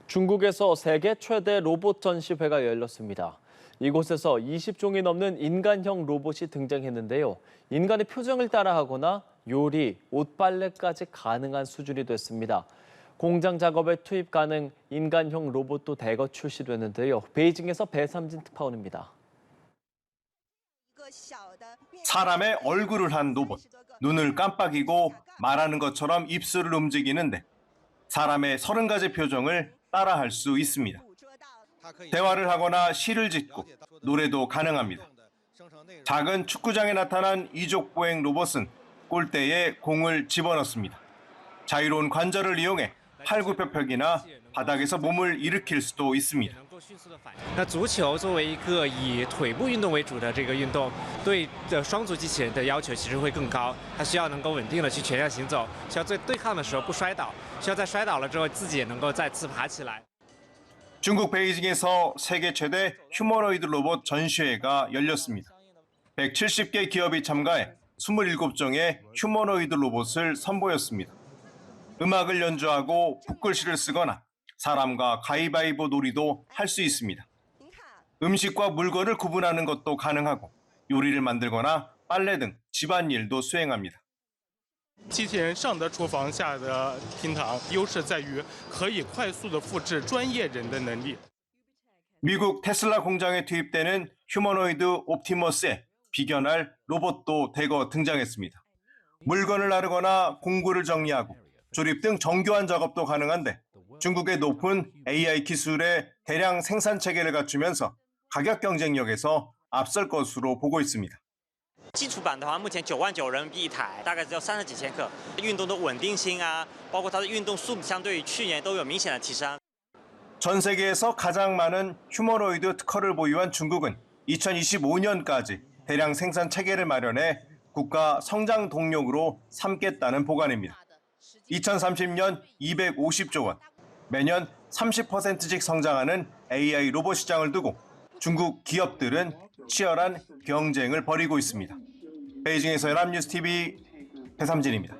중국에서 세계 최대 로봇 전시회가 열렸습니다. 이곳에서 20종이 넘는 인간형 로봇이 등장했는데요. 인간의 표정을 따라하거나 요리, 옷 빨래까지 가능한 수준이 됐습니다. 공장 작업에 투입 가능 인간형 로봇도 대거 출시되는데요. 베이징에서 배삼진 특파원입니다. 사람의 얼굴을 한 로봇. 눈을 깜빡이고 말하는 것처럼 입술을 움직이는데 사람의 30가지 표정을 따라할 수 있습니다. 대화를 하거나 시를 짓고 노래도 가능합니다. 작은 축구장에 나타난 이족보행 로봇은 골대에 공을 집어넣습니다. 자유로운 관절을 이용해 팔굽혀펴기나 바닥에서 몸을 일으킬 수도 있습니다. 足球作为一个以腿部运动为主的这个运动，对双足机器人的要求其实会更高。它需要能够稳定的去全向行走，需要在对抗的时候不摔倒，需要在摔倒了之后自己也能够再次爬起来。 중국 베이징에서 세계 최대 휴머노이드 로봇 전시회가 열렸습니다. 170개 기업이 참가해 27종의 휴머노이드 로봇을 선보였습니다. 음악을 연주하고 붓글씨를 쓰거나 사람과 가위바위보 놀이도 할 수 있습니다. 음식과 물건을 구분하는 것도 가능하고 요리를 만들거나 빨래 등 집안일도 수행합니다. 机器人上的厨房下的厅堂，优势在于可以快速的复制专业人的能力。 미국 테슬라 공장에 투입되는 휴머노이드 옵티머스에 비견할 로봇도 대거 등장했습니다. 물건을 나르거나 공구를 정리하고 조립 등 정교한 작업도 가능한데 중국의 높은 AI 기술에 대량 생산 체계를 갖추면서 가격 경쟁력에서 앞설 것으로 보고 있습니다. 基础版的话，目前99000人民币一台，大概只要30几千克。运动的稳定性啊，包括它的运动速度，相对于去年都有明显的提升。 전 세계에서 가장 많은 휴머노이드 특허를 보유한 중국은 2025년까지 대량 생산 체계를 마련해 국가 성장 동력으로 삼겠다는 보관입니다. 2030년 250조 원, 매년 30%씩 성장하는 AI 로봇 시장을 두고 중국 기업들은 치열한 경쟁을 벌이고 있습니다. 베이징에서 연합뉴스 TV 배삼진입니다.